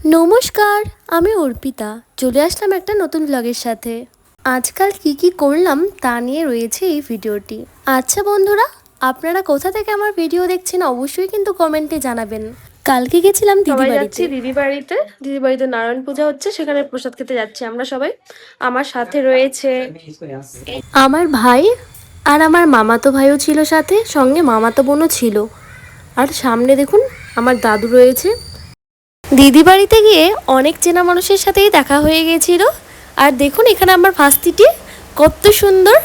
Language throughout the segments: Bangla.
নমস্কার, আমি অর্পিতা চলে আসলাম একটা নতুন ব্লগের সাথে। আজকাল কি করলাম তা নিয়ে রয়েছে এই ভিডিওটি। আচ্ছা বন্ধুরা, আপনারা কোথা থেকে আমার ভিডিও দেখছেন অবশ্যই কিন্তু কমেন্টে জানাবেন। কালকে গেছিলাম দিদি বাড়িতে। দিদি বাড়িতে নারায়ণ পূজা হচ্ছে, সেখানে প্রসাদ খেতে যাচ্ছি আমরা সবাই। আমার সাথে রয়েছে আমার ভাই, আর আমার মামাতো ভাইও ছিল সাথে, সঙ্গে মামাতো বোনও ছিল। আর সামনে দেখুন আমার দাদু রয়েছে। দিদি বাড়িতে গিয়ে অনেক চেনা মানুষের সাথেই দেখা হয়ে গিয়েছিল। আর দেখুন এখানে আমার ভাস্তিটি কত সুন্দর,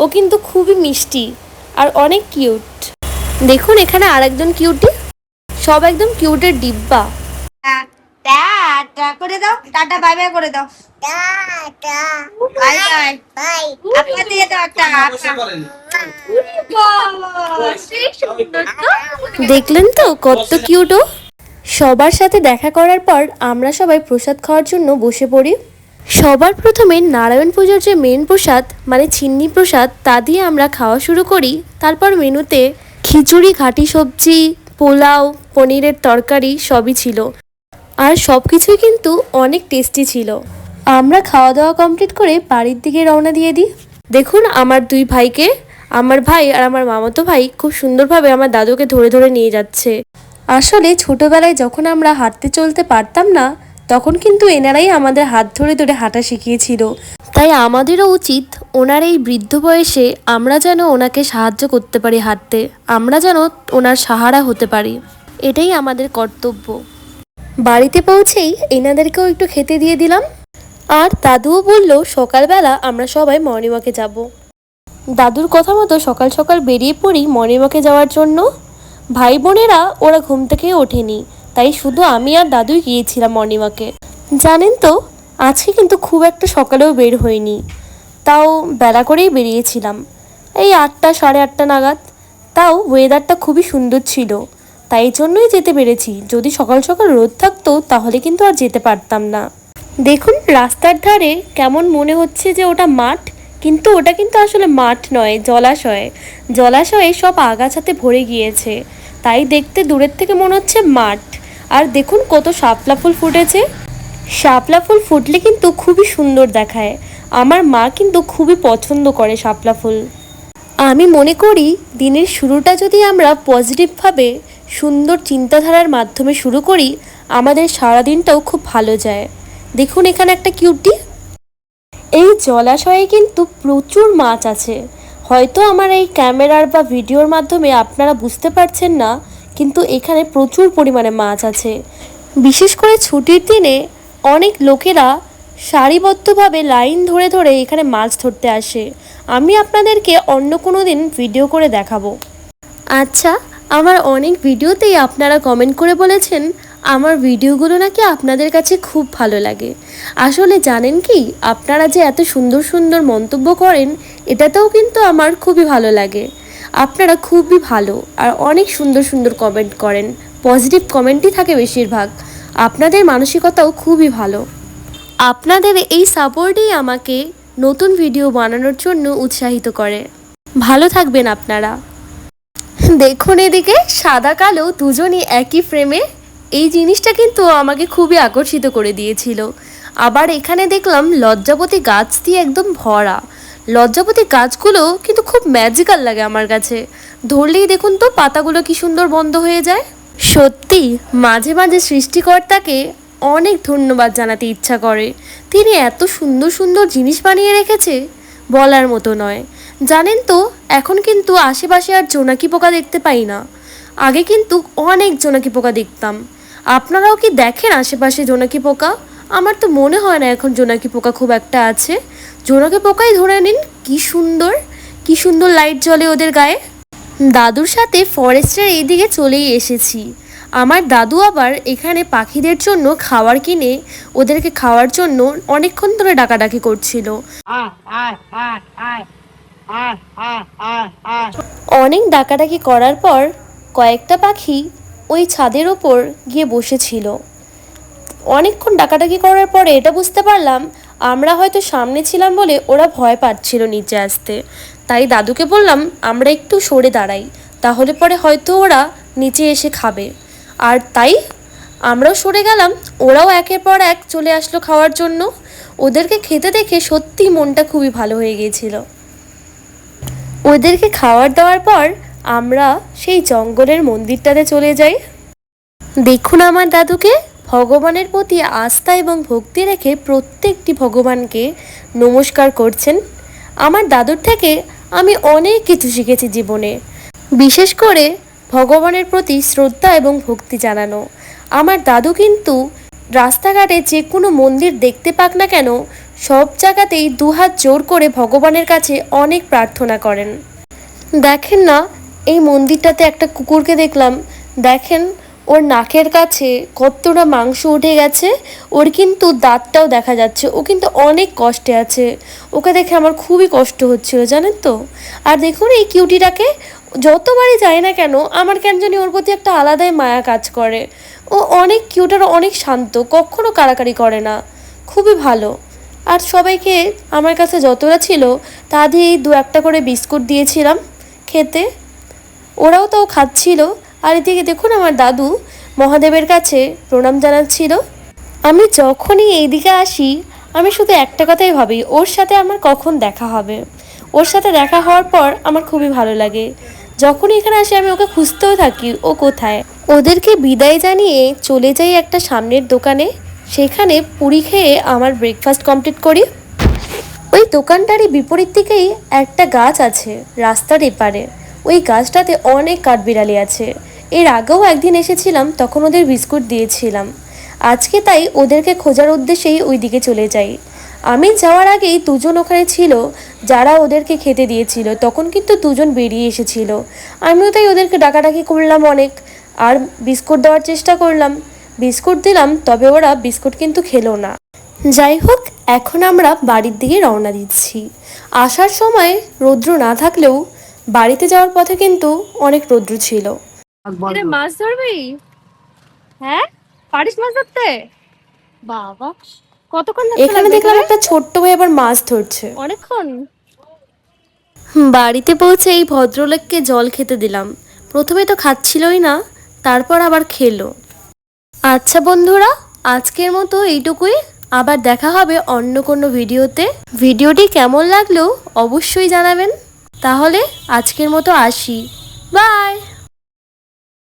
ও কিন্তু খুবই মিষ্টি আর অনেক কিউট। দেখুন এখানে আরেকজন কিউটি, সব একদম কিউটের ডিব্বা। টাটা করে দাও, টাটা বাই বাই করে দাও, টাটা বাই বাই বাই। আপনি দিয়ে দাও একটা দেখলেন তো কত কিউট ও। সবার সাথে দেখা করার পর আমরা সবাই প্রসাদ খাওয়ার জন্য বসে পড়ি। সবার প্রথমে নারায়ণ পুজোর যে মেন প্রসাদ মানে চিন্নি প্রসাদ তা দিয়ে আমরা খাওয়া শুরু করি। তারপর মেনুতে খিচুড়ি, ঘাটি সবজি, পোলাও, পনিরের তরকারি সবই ছিল। আর সব কিছুই কিন্তু অনেক টেস্টি ছিল। আমরা খাওয়া দাওয়া কমপ্লিট করে বাড়ির দিকে রওনা দিয়ে দিই। দেখুন আমার দুই ভাইকে, আমার ভাই আর আমার মামাতো ভাই খুব সুন্দরভাবে আমার দাদুকে ধরে ধরে নিয়ে যাচ্ছে। আসলে ছোটবেলায় যখন আমরা হাঁটতে চলতে পারতাম না, তখন কিন্তু এনারাই আমাদের হাত ধরে ধরে হাঁটা শিখিয়েছিল। তাই আমাদেরও উচিত ওনার এই বৃদ্ধ বয়সে আমরা যেন ওনাকে সাহায্য করতে পারি হাঁটতে, আমরা যেন ওনার সাহারা হতে পারি, এটাই আমাদের কর্তব্য। বাড়িতে পৌঁছেই এনাদেরকেও একটু খেতে দিয়ে দিলাম। আর দাদুও বলল সকালবেলা আমরা সবাই মর্নিং ওয়াকে যাব। দাদুর কথা মতো সকাল সকাল বেরিয়ে পড়ি মর্নিং ওয়াকে যাওয়ার জন্য। ভাই বোনেরা ওরা ঘুম থেকে ওঠেনি, তাই শুধু আমি আর দাদুই গিয়েছিলাম মর্নিং ওয়াকে। জানেন তো আজকে কিন্তু খুব একটা সকালেও বের হয়নি, তাও বেলা করেই বেরিয়েছিলাম, এই 8টা সাড়ে 8টা নাগাদ। তাও ওয়েদারটা খুবই সুন্দর ছিল, তাই জন্যই যেতে পেরেছি। যদি সকাল সকাল রোদ থাকতো তাহলে কিন্তু আর যেতে পারতাম না। দেখুন রাস্তার ধারে কেমন মনে হচ্ছে যে ওটা মাঠ, কিন্তু ওটা কিন্তু আসলে মাঠ নয়, জলাশয়। জলাশয়ে সব আগাছাতে ভরে গিয়েছে, তাই দেখতে দূরের থেকে মনে হচ্ছে মাঠ। আর দেখুন কত শাপলা ফুল ফুটেছে। শাপলা ফুল ফুটলে কিন্তু খুবই সুন্দর দেখায়। আমার মা কিন্তু খুবই পছন্দ করে শাপলা ফুল। আমি মনে করি দিনের শুরুটা যদি আমরা পজিটিভভাবে সুন্দর চিন্তাধারার মাধ্যমে শুরু করি, আমাদের সারাদিনটাও খুব ভালো যায়। দেখুন এখানে একটা কিউটি। এই জলাশয়ে কিন্তু প্রচুর মাছ আছে। হয়তো আমার এই ক্যামেরার বা ভিডিওর মাধ্যমে আপনারা বুঝতে পারছেন না, কিন্তু এখানে প্রচুর পরিমাণে মাছ আছে। বিশেষ করে ছুটির দিনে অনেক লোকেরা সারিবদ্ধভাবে লাইন ধরে ধরে এখানে মাছ ধরতে আসে। আমি আপনাদেরকে অন্য কোনো দিন ভিডিও করে দেখাবো। আচ্ছা, আমার অনেক ভিডিওতেই আপনারা কমেন্ট করে বলেছেন আমার ভিডিওগুলো নাকি আপনাদের কাছে খুব ভালো লাগে। আসলে জানেন কি, আপনারা যে এত সুন্দর সুন্দর মন্তব্য করেন এটাতেও কিন্তু আমার খুবই ভালো লাগে। আপনারা খুবই ভালো আর অনেক সুন্দর সুন্দর কমেন্ট করেন, পজিটিভ কমেন্টই থাকে বেশিরভাগ। আপনাদের মানসিকতাও খুবই ভালো। আপনাদের এই সাপোর্টই আমাকে নতুন ভিডিও বানানোর জন্য উৎসাহিত করে। ভালো থাকবেন আপনারা। দেখুন এদিকে সাদা কালো দুজনই একই ফ্রেমে, এই জিনিসটা কিন্তু আমাকে খুবই আকর্ষিত করে দিয়েছিল। আবার এখানে দেখলাম লজ্জাপতি গাছ দিয়ে একদম ভরা। লজ্জাপতি গাছগুলো কিন্তু খুব ম্যাজিক্যাল লাগে আমার কাছে। ধরলেই দেখুন তো পাতাগুলো কি সুন্দর বন্ধ হয়ে যায়। সত্যি মাঝে মাঝে সৃষ্টিকর্তাকে অনেক ধন্যবাদ জানাতে ইচ্ছা করে। তিনি এত সুন্দর সুন্দর জিনিস বানিয়ে রেখেছে, বলার মতো নয়। জানেন তো এখন কিন্তু আশেপাশে আর জোনাকি পোকা দেখতে পাই না। আগে কিন্তু অনেক জোনাকি পোকা দেখতাম। আপনারাও কি দেখেন আশেপাশে জোনাকি পোকা? আমার তো মনে হয় না এখন জোনাকি পোকা খুব একটা আছে। জোনাকি পোকাই ধরে নিন, কি সুন্দর কি সুন্দর লাইট জ্বলে ওদের গায়ে। দাদুর সাথে ফরেস্টের এইদিকে চলেই এসেছি। আমার দাদু আবার এখানে পাখিদের জন্য খাবার কিনে ওদেরকে খাওয়ার জন্য অনেকক্ষণ ধরে ডাকাডাকি করছিল। অনেক ডাকাডাকি করার পর কয়েকটা পাখি ওই ছাদের ওপর গিয়ে বসেছিল। অনেকক্ষণ ডাকাডাকি করার পরে এটা বুঝতে পারলাম আমরা হয়তো সামনে ছিলাম বলে ওরা ভয় পাচ্ছিল নিচে আসতে। তাই দাদুকে বললাম আমরা একটু সরে দাঁড়াই, তাহলে পরে হয়তো ওরা নিচে এসে খাবে। আর তাই আমরাও সরে গেলাম, ওরাও একের পর এক চলে আসলো খাওয়ার জন্য। ওদেরকে খেতে দেখে সত্যি মনটা খুবই ভালো হয়ে গিয়েছিল। ওদেরকে খাবার দেওয়ার পর আমরা সেই জঙ্গলের মন্দিরটাতে চলে যাই। দেখুন আমার দাদুকে ভগবানের প্রতি আস্থা এবং ভক্তি রেখে প্রত্যেকটি ভগবানকে নমস্কার করছেন। আমার দাদুর থেকে আমি অনেক কিছু শিখেছি জীবনে, বিশেষ করে ভগবানের প্রতি শ্রদ্ধা এবং ভক্তি জানানো। আমার দাদু কিন্তু রাস্তাঘাটে যে কোনো মন্দির দেখতে পাক না কেন সব জায়গাতেই দুহাত জোর করে ভগবানের কাছে অনেক প্রার্থনা করেন। দেখেন না, এই মন্দিরটাতে একটা কুকুরকে দেখলাম, দেখেন ওর নাকের কাছে কতটা মাংস উঠে গেছে, ওর কিন্তু দাঁতটাও দেখা যাচ্ছে, ও কিন্তু অনেক কষ্টে আছে। ওকে দেখে আমার খুবই কষ্ট হচ্ছিল জানেন তো। আর দেখুন এই কিউটিটাকে যতবারই যায় না কেন আমার কেন জানি ওর প্রতি একটা আলাদাই মায়া কাজ করে। ও অনেক কিউট আর অনেক শান্ত, কখনো কাড়াকাড়ি করে না, খুবই ভালো। আর সবাইকে আমার কাছে যতটা ছিল তা দিয়েই দু একটা করে বিস্কুট দিয়েছিলাম খেতে, ওরাও তাও খাচ্ছিল। আর এদিকে দেখুন আমার দাদু মহাদেবের কাছে প্রণাম জানাচ্ছিল। আমি যখনই এইদিকে আসি আমি শুধু একটা কথাই ভাবি, ওর সাথে আমার কখন দেখা হবে। ওর সাথে দেখা হওয়ার পর আমার খুবই ভালো লাগে। যখনই এখানে আসি আমি ওকে খুঁজতেও থাকি ও কোথায়। ওদেরকে বিদায় জানিয়ে চলে যাই একটা সামনের দোকানে, সেখানে পুরি খেয়ে আমার ব্রেকফাস্ট কমপ্লিট করি। ওই দোকানটারই বিপরীত দিকেই একটা গাছ আছে রাস্তার এপারে। ওই গাছটাতে অনেক কাঠবিড়ালি আছে। এর আগেও একদিন এসেছিলাম, তখন ওদের বিস্কুট দিয়েছিলাম। আজকে তাই ওদেরকে খোঁজার উদ্দেশ্যেই ওই দিকে চলে যাই। আমি যাওয়ার আগেই দুজন ওখানে ছিল যারা ওদেরকে খেতে দিয়েছিল, তখন কিন্তু দুজন বেরিয়ে এসেছিল। আমিও তাই ওদেরকে ডাকাডাকি করলাম অনেক, আর বিস্কুট দেওয়ার চেষ্টা করলাম। বিস্কুট দিলাম, তবে ওরা বিস্কুট কিন্তু খেলো না। যাই হোক, এখন আমরা বাড়ির দিকে রওনা দিচ্ছি। আসার সময় রৌদ্র না থাকলেও বাড়িতে যাওয়ার পথে কিন্তু অনেক রৌদ্র ছিল। মাছ ধরবি? হ্যাঁ, পারিস মাছ ধরতে? বাবা, কতক্ষণ ধরতে এখানে লাগবে দেখলাম এখানে? একটা ছোট্ট ভাই আবার মাছ ধরছে। অনেকক্ষণ। বাড়িতে পৌঁছে এই ভদ্রলোককে জল খেতে দিলাম। প্রথমে তো খাচ্ছিলই না, তারপর আবার খেলো। আচ্ছা বন্ধুরা, আজকের মতো এইটুকুই। আবার দেখা হবে অন্য কোনো ভিডিওতে। ভিডিওটি কেমন লাগলো অবশ্যই জানাবেন। তাহলে আজকের মতো আসি, বাই।